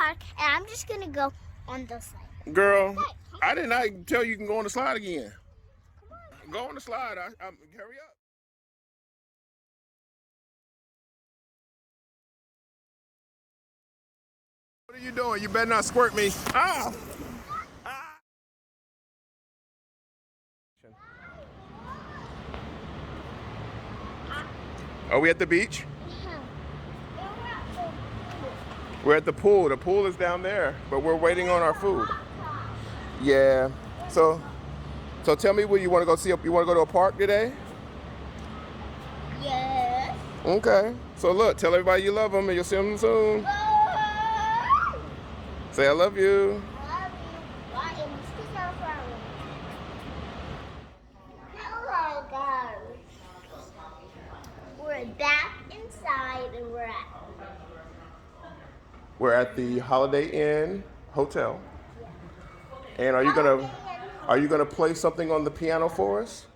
park, and I'm just gonna go on the slide. Girl, I did not tell you can go on the slide again. Go on the slide. Hurry up. What are you doing? You better not squirt me. Ah! Ah! Are we at the beach? We're at the pool. The pool is down there, but we're waiting on our food. Yeah. So tell me where you want to go see. You want to go to a park today? Yes. Okay. So look, tell everybody you love them, and you'll see them soon. Say I love you. Hello, guys. We're back inside, and we're at the Holiday Inn Hotel. And are you gonna play something on the piano for us?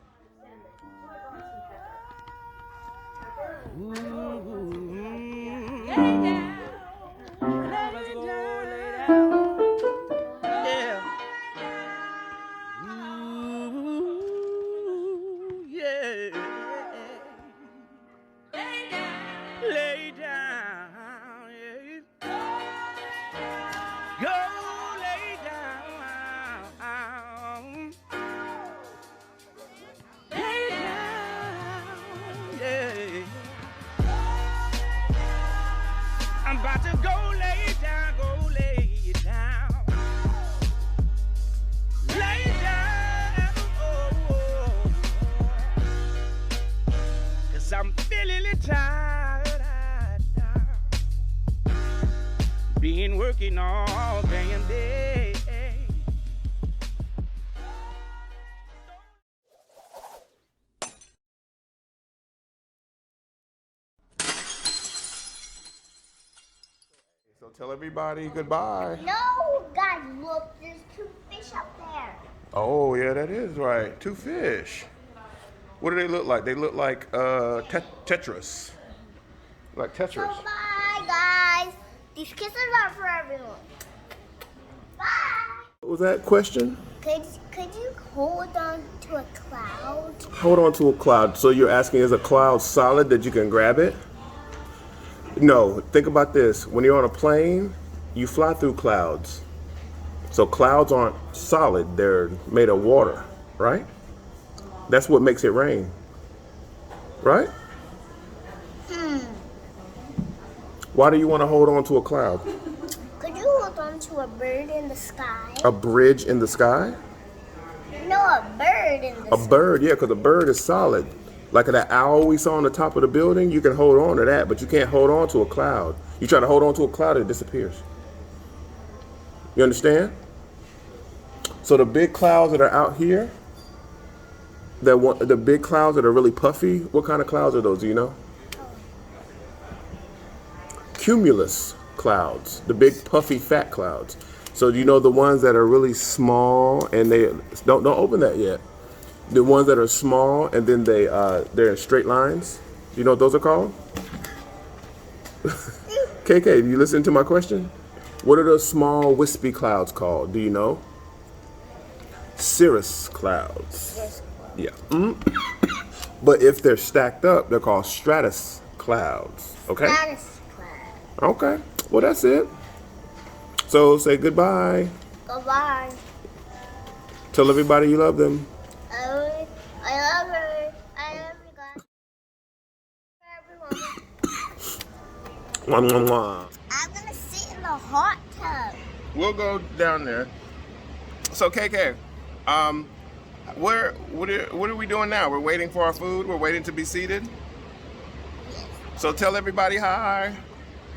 Lay down, yeah. Go lay down. Lay down, yeah. I'm about to go lay down, go lay down. Lay down, oh. 'Cause I'm feeling tired. Been working all damn day. So tell everybody goodbye. No, guys, look, there's 2 fish up there. Oh yeah, that is right. 2 fish. What do they look like? They look like Tetris. Like Tetris. So bye, guys. These kisses are for everyone. Bye. What was that question? Could you hold on to a cloud? Hold on to a cloud. So you're asking, is a cloud solid that you can grab it? No, think about this. When you're on a plane, you fly through clouds. So clouds aren't solid, they're made of water, right? That's what makes it rain, right? Why do you want to hold on to a cloud? Could you hold on to a bird in the sky? A bridge in the sky? No, a bird in the sky. A bird, yeah, because a bird is solid. Like that owl we saw on the top of the building, you can hold on to that, but you can't hold on to a cloud. You try to hold on to a cloud, it disappears. You understand? So the big clouds that are out here, the big clouds that are really puffy, what kind of clouds are those, do you know? Cumulus clouds, the big puffy fat clouds. So do you know the ones that are really small and they don't open that yet? The ones that are small and then they're in straight lines. Do you know what those are called? KK, do you listen to my question? What are those small wispy clouds called? Do you know? Cirrus clouds. Yeah. But if they're stacked up, they're called stratus clouds. Okay? Stratus cloud. Okay. Well, that's it. So say goodbye. Goodbye. Tell everybody you love them. I love her. I love you guys. For everyone. Mwah, mwah, mwah. I'm gonna sit in the hot tub. We'll go down there. So KK, what are we doing now? We're waiting for our food. We're waiting to be seated. Yes. So tell everybody hi.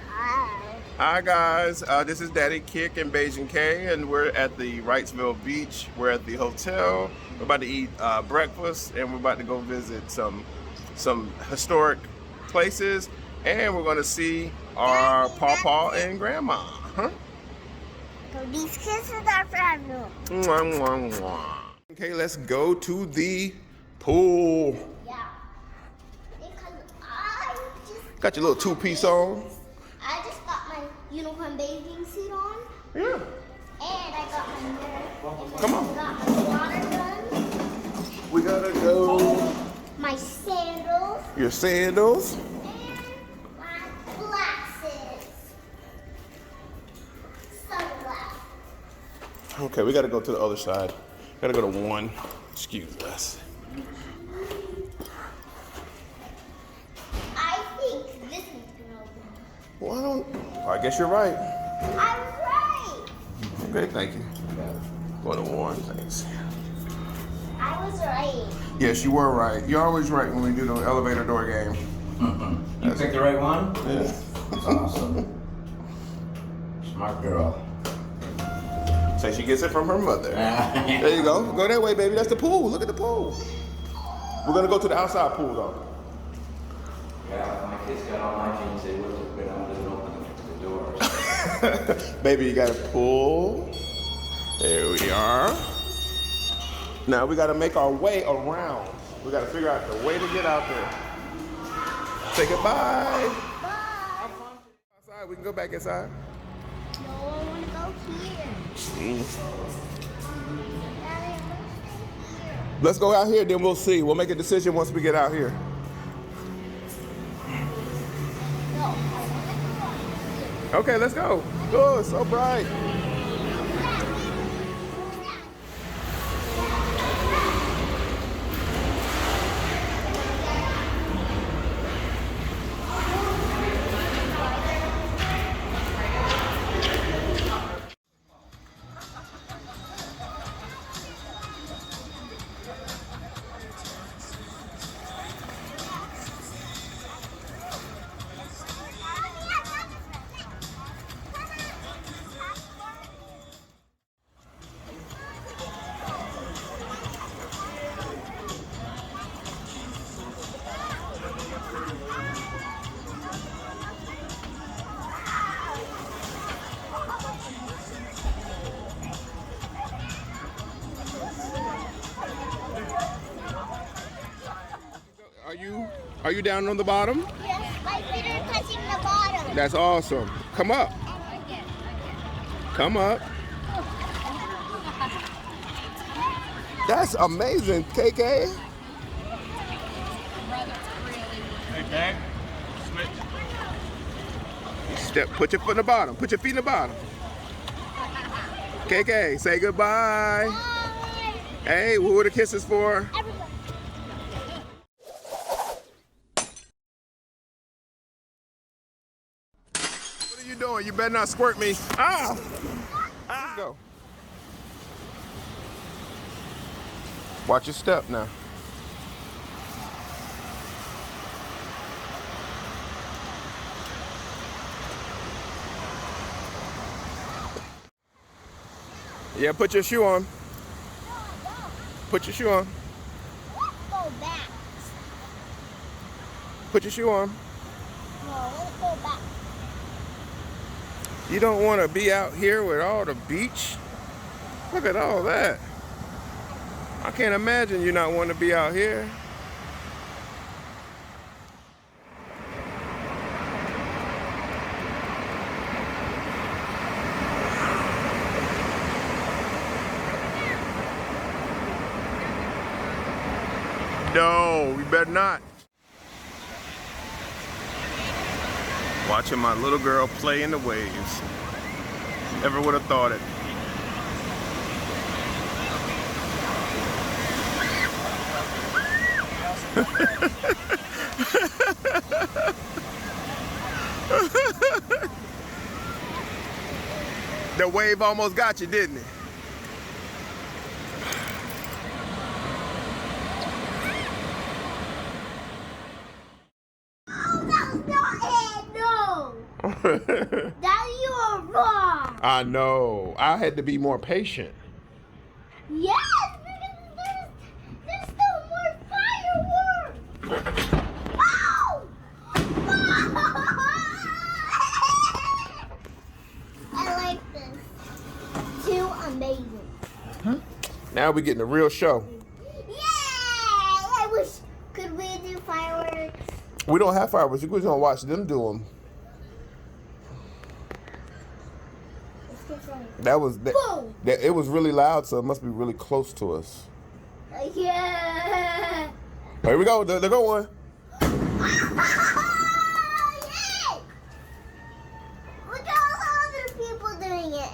Hi. Hi guys. This is Daddy Kick and Bajan K, and we're at the Wrightsville Beach. We're at the hotel. We're about to eat breakfast, and we're about to go visit some historic places, and we're going to see our pawpaw and grandma. Huh? So these kisses are for everyone. Mwah, mwah, mwah. Okay, let's go to the pool. Yeah. Because I just Got your little 2-piece on. I just got my my unicorn bathing suit on. Yeah. And I got my mirror. And Come I on. got my water gun. We gotta go. My sandals. Your sandals. And my glasses. Sunglasses. Okay, we gotta go to the other side. Gotta go to 1. Excuse us. I think this one's gonna open. Well, I guess you're right. I was right. Okay, thank you. Go to 1, thanks. I was right. Yes, you were right. You're always right when we do the elevator door game. You picked the right one? Yeah. That's awesome. Smart girl. Say she gets it from her mother. There you go. Go that way, baby. That's the pool. Look at the pool. We're gonna go to the outside pool though. Yeah, my kids got all my jeans. They would have been able to open the doors. Baby, you got a pool. There we are. Now we gotta make our way around. We gotta figure out the way to get out there. Say goodbye. Bye. Outside, we can go back inside. No, I want to go here. Daddy, I want to stay here. Let's go out here, then we'll see. We'll make a decision once we get out here. No, I want to go out here. Okay, let's go. Oh, it's so bright. Are you down on the bottom? Yes, my feet are touching the bottom. That's awesome. Come up. Come up. That's amazing, KK. Hey, Dad. Switch. Step. Put your foot in the bottom. Put your feet in the bottom. KK, say goodbye. Bye. Hey, who were the kisses for? Everybody. What are you doing? You better not squirt me. Ah! Let's go. Watch your step now. Yeah, put your shoe on. Put your shoe on. Go back. Put your shoe on. No, let's go back. You don't want to be out here with all the beach? Look at all that. I can't imagine you not wanting to be out here. No, we better not. Watching my little girl play in the waves. Never would have thought it. The wave almost got you, didn't it? Oh, that was not it. No. Daddy, you are wrong. I know. I had to be more patient. Yes, because there's still more fireworks. Oh! I like this. Too amazing. Now we're getting a real show. Yay! I wish, could we do fireworks? We don't have fireworks. We're just gonna watch them do them. That was Boom. it was really loud, so it must be really close to us. Yeah. Here we go. They're going. Yay! Look at all the other people doing it.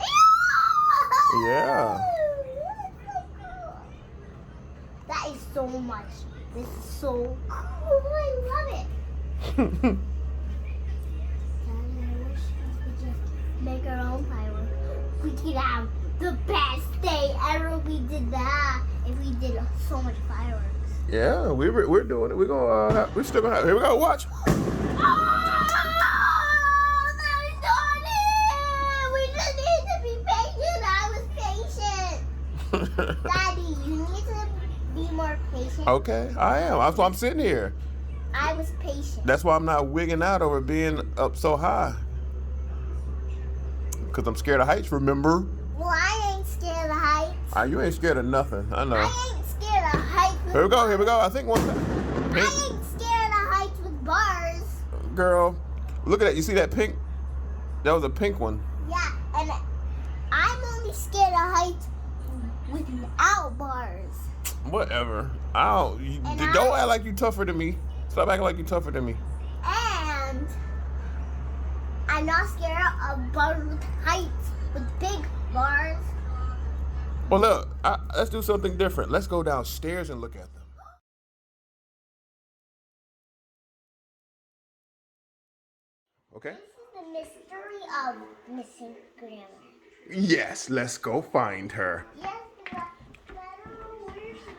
Yeah. That is so much. This is so cool. I love it. Daddy, I wish we could just make our own fireworks. We could have the best day ever. We did that if we did so much fireworks. Yeah, we're doing it. We're still gonna have. Here we go. Watch. Oh, that is not it. We just need to be patient. I was patient. Daddy, you need to be more patient. Okay, I am. That's why I'm sitting here. I was patient. That's why I'm not wigging out over being up so high. Because I'm scared of heights, remember? Well, I ain't scared of heights. You ain't scared of nothing. I know. I ain't scared of heights. Here we go. Here we go. I think one time. I ain't scared of heights with bars. Girl, look at that. You see that pink? That was a pink one. Yeah, and I'm only scared of heights without bars. Whatever. Don't act like you tougher than me. Stop acting like you tougher than me. And I'm not scared of bars with heights, with big bars. Well, look. Let's do something different. Let's go downstairs and look at them. Okay? This is the mystery of missing grandma. Yes, let's go find her. Yes, but I don't know where she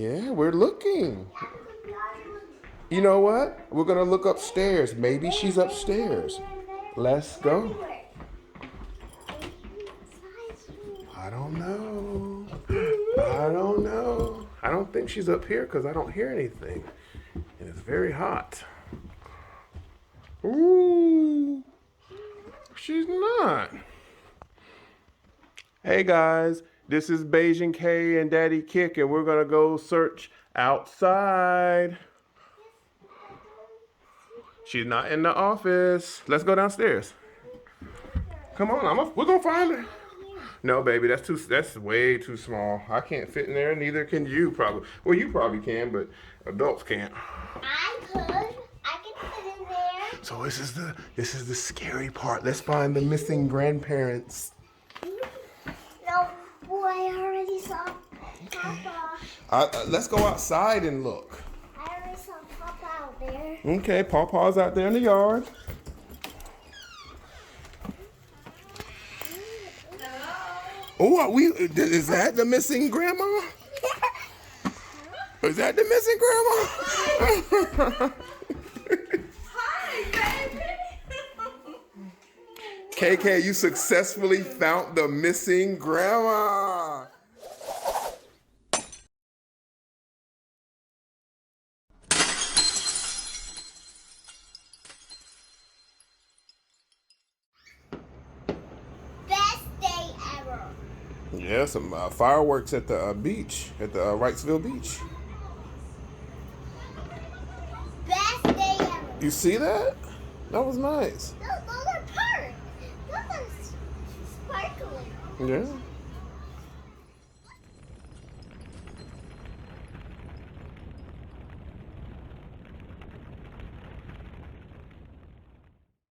is. Yeah, we're looking. You know what? We're gonna look upstairs. Maybe she's upstairs. Let's go. I don't know. I don't think she's up here because I don't hear anything. And it's very hot. Ooh. She's not. Hey guys, this is Bajan K and Daddy Kick, and we're gonna go search outside. She's not in the office. Let's go downstairs. Come on, we're gonna find her. No, baby, that's way too small. I can't fit in there. Neither can you, probably. Well, you probably can, but adults can't. I can fit in there. So this is the scary part. Let's find the missing grandparents. No, boy, I already saw Papa. Let's go outside and look. I already saw Papa out there. Okay, Pawpaw's out there in the yard. Oh, is that the missing grandma? Is that the missing grandma? Hi, baby. KK, you successfully found the missing grandma. Best day ever. Yeah, some fireworks at the beach, at the Wrightsville Beach. Best day ever. You see that? That was nice. Those are parts. Those are sparkling. Yeah.